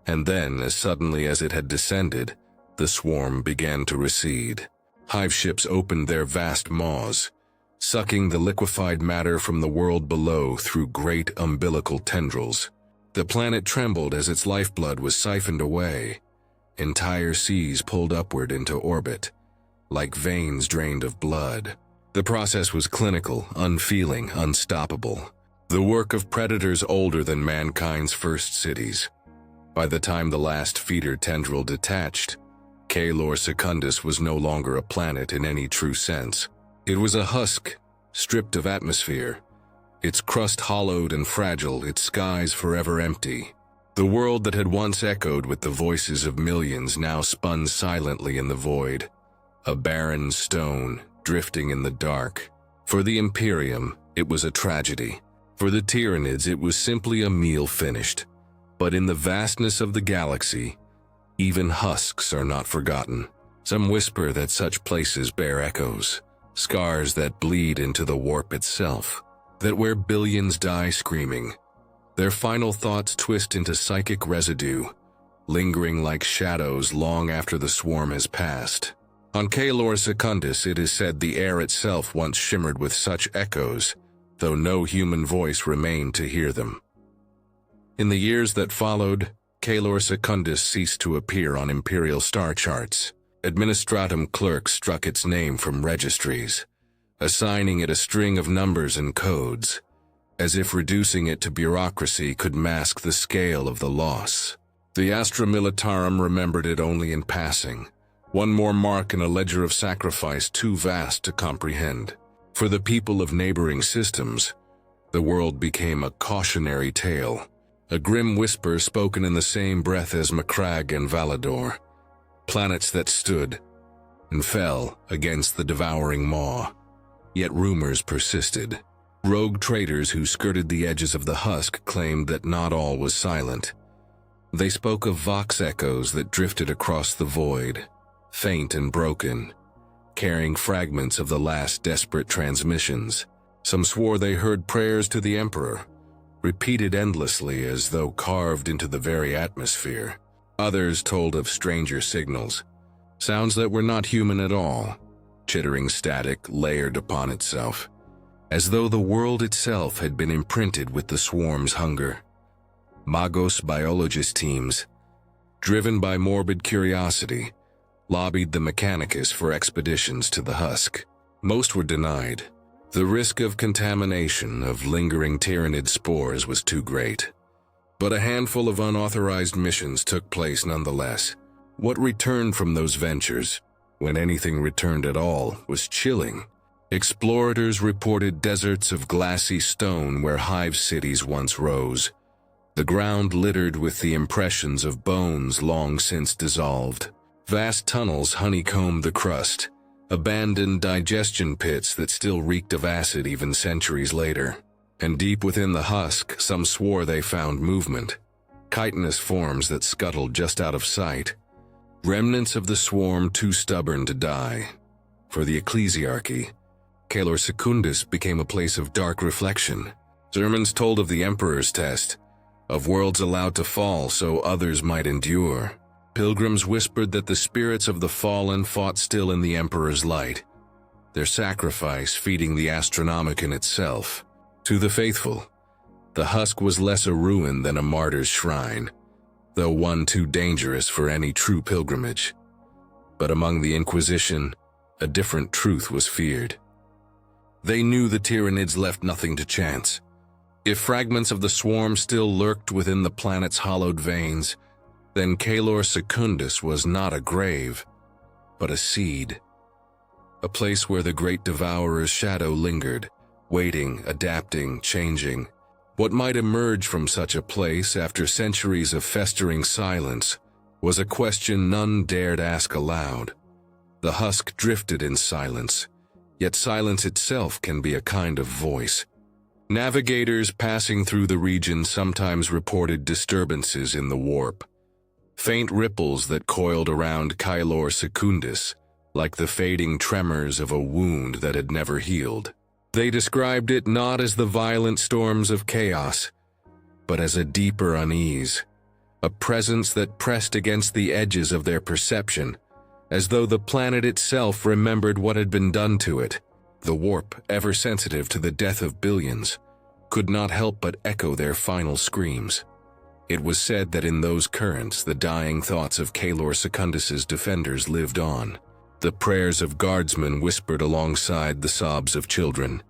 and then, as suddenly as it had descended, the swarm began to recede. Hive ships opened their vast maws, sucking the liquefied matter from the world below through great umbilical tendrils. The planet trembled as its lifeblood was siphoned away. Entire seas pulled upward into orbit, like veins drained of blood. The process was clinical, unfeeling, unstoppable. The work of predators older than mankind's first cities. By the time the last feeder tendril detached, Caelor Secundus was no longer a planet in any true sense. It was a husk, stripped of atmosphere, its crust hollowed and fragile, its skies forever empty. The world that had once echoed with the voices of millions now spun silently in the void, a barren stone drifting in the dark. For the Imperium, it was a tragedy. For the Tyranids, it was simply a meal finished. But in the vastness of the galaxy, even husks are not forgotten. Some whisper that such places bear echoes, scars that bleed into the warp itself, that where billions die screaming, their final thoughts twist into psychic residue, lingering like shadows long after the swarm has passed. On Caelor Secundus, it is said the air itself once shimmered with such echoes, though no human voice remained to hear them. In the years that followed, Caelor Secundus ceased to appear on imperial star charts. Administratum clerks struck its name from registries, assigning it a string of numbers and codes, as if reducing it to bureaucracy could mask the scale of the loss. The Astra Militarum remembered it only in passing, one more mark in a ledger of sacrifice too vast to comprehend. For the people of neighboring systems, the world became a cautionary tale, a grim whisper spoken in the same breath as Macragge and Valador, planets that stood and fell against the devouring maw. Yet rumors persisted. Rogue traders who skirted the edges of the husk claimed that not all was silent. They spoke of vox echoes that drifted across the void, faint and broken, carrying fragments of the last desperate transmissions. Some swore they heard prayers to the Emperor, repeated endlessly as though carved into the very atmosphere. Others told of stranger signals, sounds that were not human at all, chittering static layered upon itself, as though the world itself had been imprinted with the swarm's hunger. Magos biologist teams, driven by morbid curiosity, lobbied the Mechanicus for expeditions to the husk. Most were denied. The risk of contamination of lingering Tyranid spores was too great. But a handful of unauthorized missions took place nonetheless. What returned from those ventures, when anything returned at all, was chilling. Explorators reported deserts of glassy stone where hive cities once rose, the ground littered with the impressions of bones long since dissolved. Vast tunnels honeycombed the crust, abandoned digestion pits that still reeked of acid even centuries later. And deep within the husk, some swore they found movement, chitinous forms that scuttled just out of sight, remnants of the swarm too stubborn to die. For the ecclesiarchy, Caelor Secundus became a place of dark reflection. Sermons told of the Emperor's test, of worlds allowed to fall so others might endure. Pilgrims whispered that the spirits of the fallen fought still in the Emperor's light, their sacrifice feeding the Astronomicon itself. To the faithful, the husk was less a ruin than a martyr's shrine, though one too dangerous for any true pilgrimage. But among the Inquisition, a different truth was feared. They knew the Tyranids left nothing to chance. If fragments of the swarm still lurked within the planet's hollowed veins, then Caelor Secundus was not a grave, but a seed. A place where the great devourer's shadow lingered, waiting, adapting, changing. What might emerge from such a place after centuries of festering silence was a question none dared ask aloud. The husk drifted in silence, yet silence itself can be a kind of voice. Navigators passing through the region sometimes reported disturbances in the warp, faint ripples that coiled around Caelor Secundus, like the fading tremors of a wound that had never healed. They described it not as the violent storms of chaos, but as a deeper unease, a presence that pressed against the edges of their perception, as though the planet itself remembered what had been done to it. The warp, ever sensitive to the death of billions, could not help but echo their final screams. It was said that in those currents the dying thoughts of Caelor Secundus's defenders lived on. The prayers of guardsmen whispered alongside the sobs of children,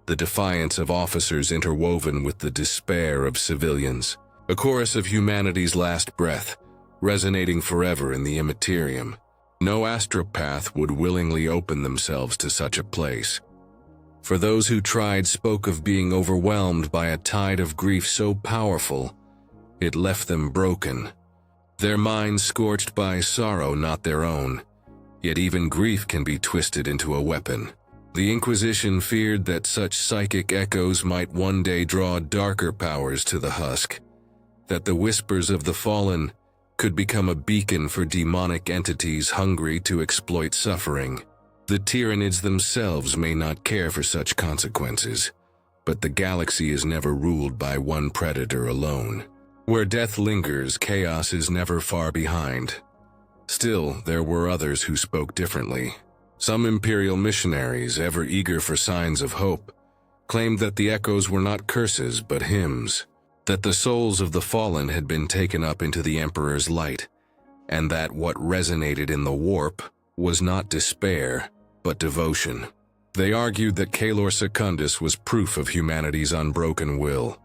the defiance of officers interwoven with the despair of civilians, a chorus of humanity's last breath, resonating forever in the Imperium. No astropath would willingly open themselves to such a place. For those who tried spoke of being overwhelmed by a tide of grief so powerful, it left them broken, their minds scorched by sorrow not their own. Yet even grief can be twisted into a weapon. The Inquisition feared that such psychic echoes might one day draw darker powers to the husk, that the whispers of the fallen could become a beacon for demonic entities hungry to exploit suffering. The Tyranids themselves may not care for such consequences, but the galaxy is never ruled by one predator alone. Where death lingers, chaos is never far behind. Still, there were others who spoke differently. Some Imperial missionaries, ever eager for signs of hope, claimed that the echoes were not curses but hymns, that the souls of the fallen had been taken up into the Emperor's light, and that what resonated in the warp was not despair, but devotion. They argued that Caelor Secundus was proof of humanity's unbroken will,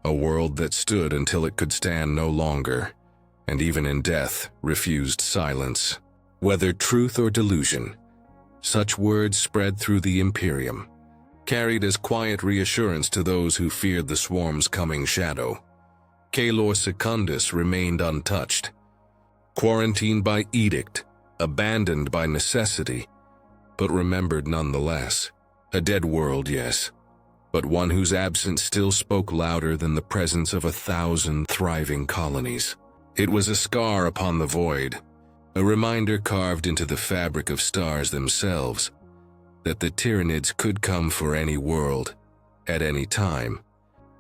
a world that stood until it could stand no longer, and even in death refused silence. Whether truth or delusion, such words spread through the Imperium, carried as quiet reassurance to those who feared the swarm's coming shadow. Caelor Secundus remained untouched, quarantined by edict, abandoned by necessity, but remembered nonetheless. A dead world, yes, but one whose absence still spoke louder than the presence of 1,000 thriving colonies. It was a scar upon the void, a reminder carved into the fabric of stars themselves, that the Tyranids could come for any world, at any time,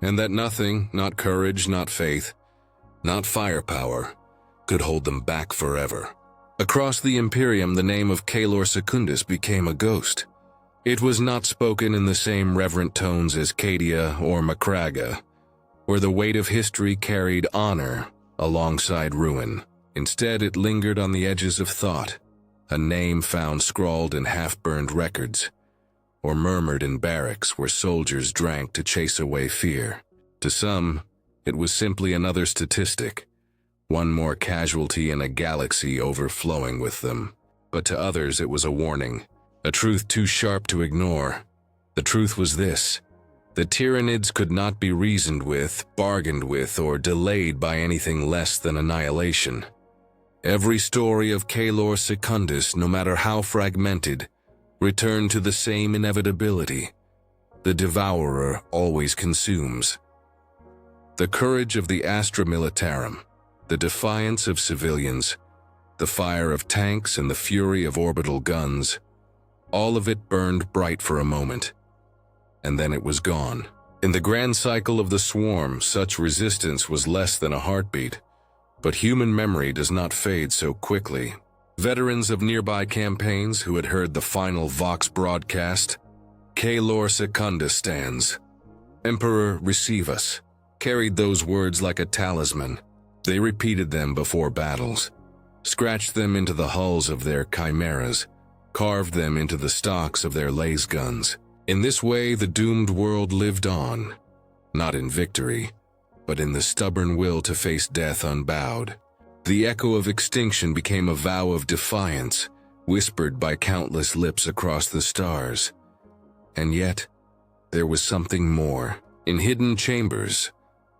and that nothing, not courage, not faith, not firepower, could hold them back forever. Across the Imperium, the name of Caelor Secundus became a ghost. It was not spoken in the same reverent tones as Cadia or Macraga, where the weight of history carried honor alongside ruin. Instead, it lingered on the edges of thought, a name found scrawled in half-burned records, or murmured in barracks where soldiers drank to chase away fear. To some, it was simply another statistic, one more casualty in a galaxy overflowing with them. But to others it was a warning, a truth too sharp to ignore. The truth was this: the Tyranids could not be reasoned with, bargained with, or delayed by anything less than annihilation. Every story of Caelor Secundus, no matter how fragmented, returned to the same inevitability. The Devourer always consumes. The courage of the Astra Militarum, the defiance of civilians, the fire of tanks and the fury of orbital guns, all of it burned bright for a moment, and then it was gone. In the grand cycle of the swarm, such resistance was less than a heartbeat, but human memory does not fade so quickly. Veterans of nearby campaigns who had heard the final Vox broadcast, Caelor Secundus stands, Emperor, receive us, carried those words like a talisman. They repeated them before battles, scratched them into the hulls of their chimeras, carved them into the stocks of their laser guns. In this way, the doomed world lived on, not in victory, but in the stubborn will to face death unbowed. The echo of extinction became a vow of defiance, whispered by countless lips across the stars. And yet, there was something more. In hidden chambers,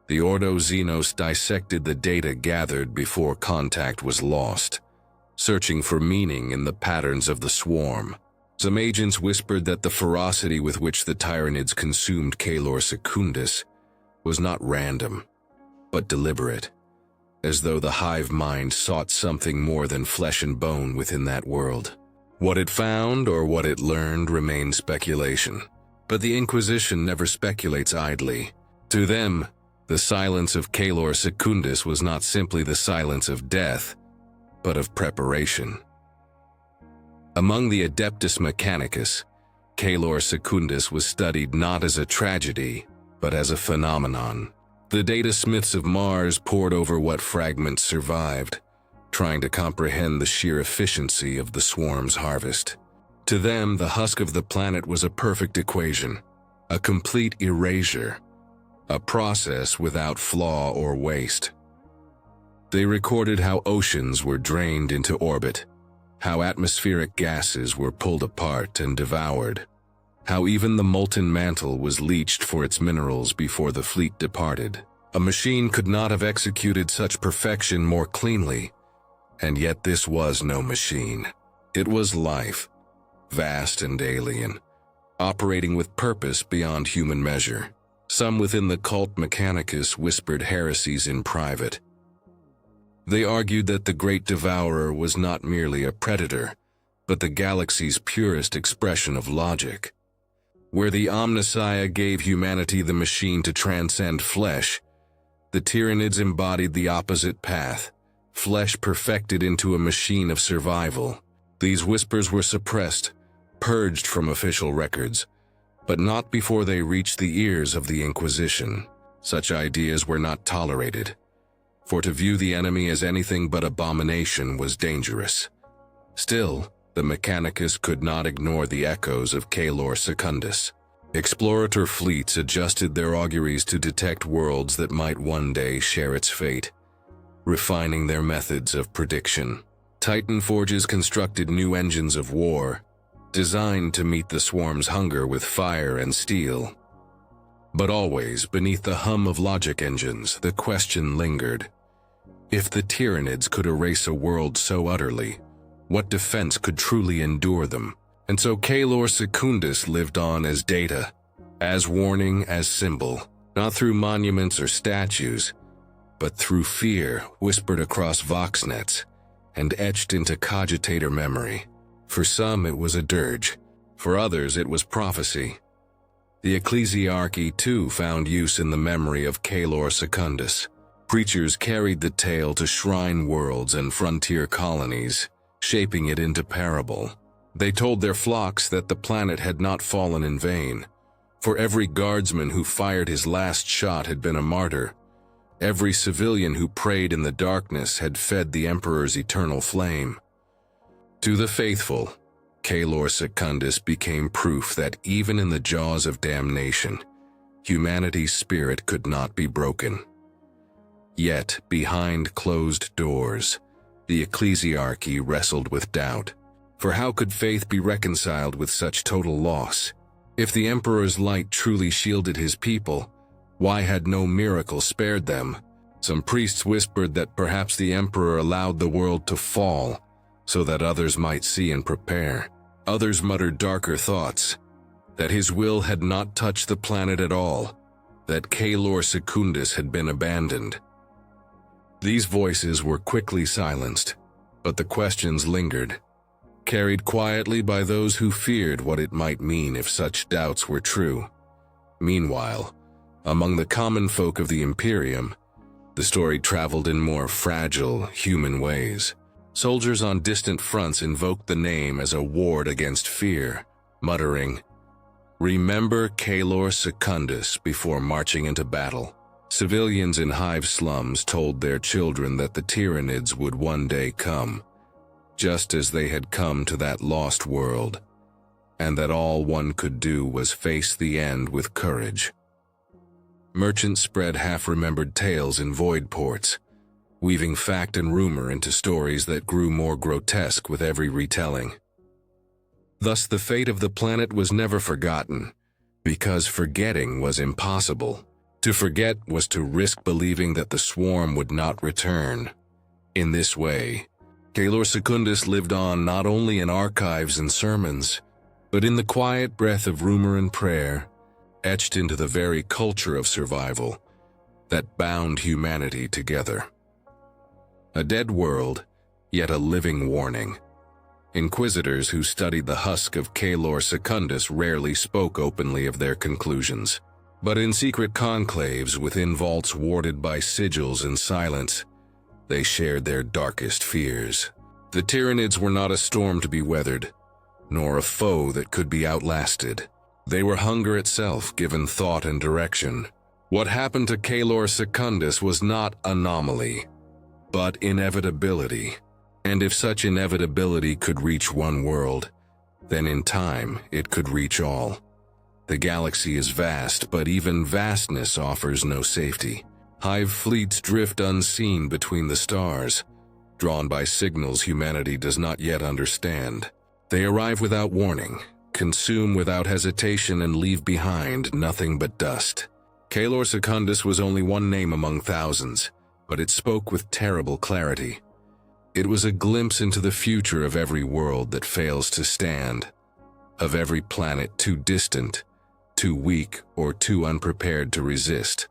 the Ordo Xenos dissected the data gathered before contact was lost, searching for meaning in the patterns of the swarm. Some agents whispered that the ferocity with which the Tyranids consumed Caelor Secundus was not random, but deliberate, as though the hive mind sought something more than flesh and bone within that world. What it found or what it learned remained speculation, but the Inquisition never speculates idly. To them, the silence of Caelor Secundus was not simply the silence of death, but of preparation. Among the Adeptus Mechanicus, Caelor Secundus was studied not as a tragedy, but as a phenomenon. The data smiths of Mars pored over what fragments survived, trying to comprehend the sheer efficiency of the swarm's harvest. To them, the husk of the planet was a perfect equation, a complete erasure, a process without flaw or waste. They recorded how oceans were drained into orbit, how atmospheric gases were pulled apart and devoured, how even the molten mantle was leached for its minerals before the fleet departed. A machine could not have executed such perfection more cleanly, and yet this was no machine. It was life, vast and alien, operating with purpose beyond human measure. Some within the cult Mechanicus whispered heresies in private. They argued that the Great Devourer was not merely a predator, but the galaxy's purest expression of logic. Where the Omnissiah gave humanity the machine to transcend flesh, the Tyranids embodied the opposite path, flesh perfected into a machine of survival. These whispers were suppressed, purged from official records, but not before they reached the ears of the Inquisition. Such ideas were not tolerated, for to view the enemy as anything but abomination was dangerous. Still, the Mechanicus could not ignore the echoes of Caelor Secundus. Explorator fleets adjusted their auguries to detect worlds that might one day share its fate. refining their methods of prediction. Titan forges constructed new engines of war, designed to meet the swarm's hunger with fire and steel. But always, beneath the hum of logic engines, the question lingered. If the Tyranids could erase a world so utterly, what defense could truly endure them? And so Caelor Secundus lived on as data, as warning, as symbol, not through monuments or statues, but through fear whispered across voxnets and etched into cogitator memory. For some it was a dirge, for others it was prophecy. The ecclesiarchy too found use in the memory of Caelor Secundus. Preachers carried the tale to shrine worlds and frontier colonies, shaping it into parable. They told their flocks that the planet had not fallen in vain, for every guardsman who fired his last shot had been a martyr. Every civilian who prayed in the darkness had fed the Emperor's eternal flame. To the faithful, Caelor Secundus became proof that even in the jaws of damnation, humanity's spirit could not be broken. Yet, behind closed doors, the ecclesiarchy wrestled with doubt. For how could faith be reconciled with such total loss? If the Emperor's light truly shielded his people, why had no miracle spared them? Some priests whispered that perhaps the Emperor allowed the world to fall so that others might see and prepare. Others muttered darker thoughts, that his will had not touched the planet at all, that Caelor Secundus had been abandoned. These voices were quickly silenced, but the questions lingered, carried quietly by those who feared what it might mean if such doubts were true. Meanwhile, among the common folk of the Imperium, the story traveled in more fragile, human ways. Soldiers on distant fronts invoked the name as a ward against fear, muttering, "Remember Caelor Secundus," before marching into battle. Civilians in hive slums told their children that the Tyranids would one day come, just as they had come to that lost world, and that all one could do was face the end with courage. Merchants spread half-remembered tales in void ports, weaving fact and rumor into stories that grew more grotesque with every retelling. Thus the fate of the planet was never forgotten, because forgetting was impossible. To forget was to risk believing that the swarm would not return. In this way, Caelor Secundus lived on not only in archives and sermons, but in the quiet breath of rumor and prayer, etched into the very culture of survival that bound humanity together. A dead world, yet a living warning. Inquisitors who studied the husk of Caelor Secundus rarely spoke openly of their conclusions. But in secret conclaves within vaults warded by sigils and silence, they shared their darkest fears. The Tyranids were not a storm to be weathered, nor a foe that could be outlasted. They were hunger itself, given thought and direction. What happened to Caelor Secundus was not anomaly, but inevitability. And if such inevitability could reach one world, then in time it could reach all. The galaxy is vast, but even vastness offers no safety. Hive fleets drift unseen between the stars, drawn by signals humanity does not yet understand. They arrive without warning, consume without hesitation, and leave behind nothing but dust. Caelor Secundus was only one name among thousands, but it spoke with terrible clarity. It was a glimpse into the future of every world that fails to stand, of every planet too distant, too weak, or too unprepared to resist.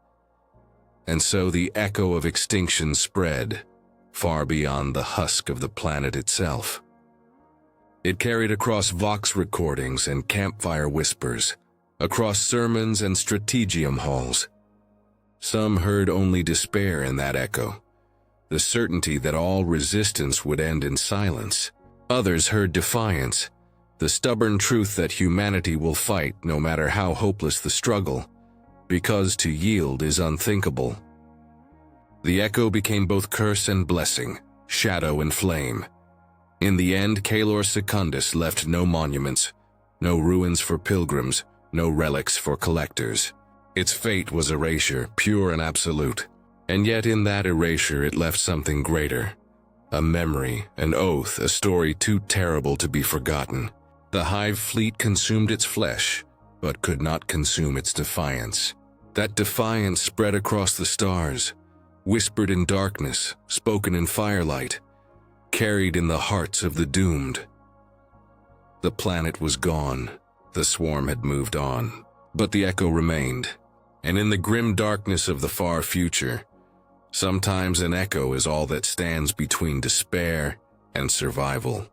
And so the echo of extinction spread, far beyond the husk of the planet itself. It carried across vox recordings and campfire whispers, across sermons and strategium halls. Some heard only despair in that echo, the certainty that all resistance would end in silence. Others heard defiance, the stubborn truth that humanity will fight no matter how hopeless the struggle, because to yield is unthinkable. The echo became both curse and blessing, shadow and flame. In the end, Caelor Secundus left no monuments, no ruins for pilgrims, no relics for collectors. Its fate was erasure, pure and absolute. And yet in that erasure it left something greater. A memory, an oath, a story too terrible to be forgotten. The Hive fleet consumed its flesh, but could not consume its defiance. That defiance spread across the stars, whispered in darkness, spoken in firelight, carried in the hearts of the doomed. The planet was gone. The swarm had moved on. But the echo remained. And in the grim darkness of the far future, sometimes an echo is all that stands between despair and survival.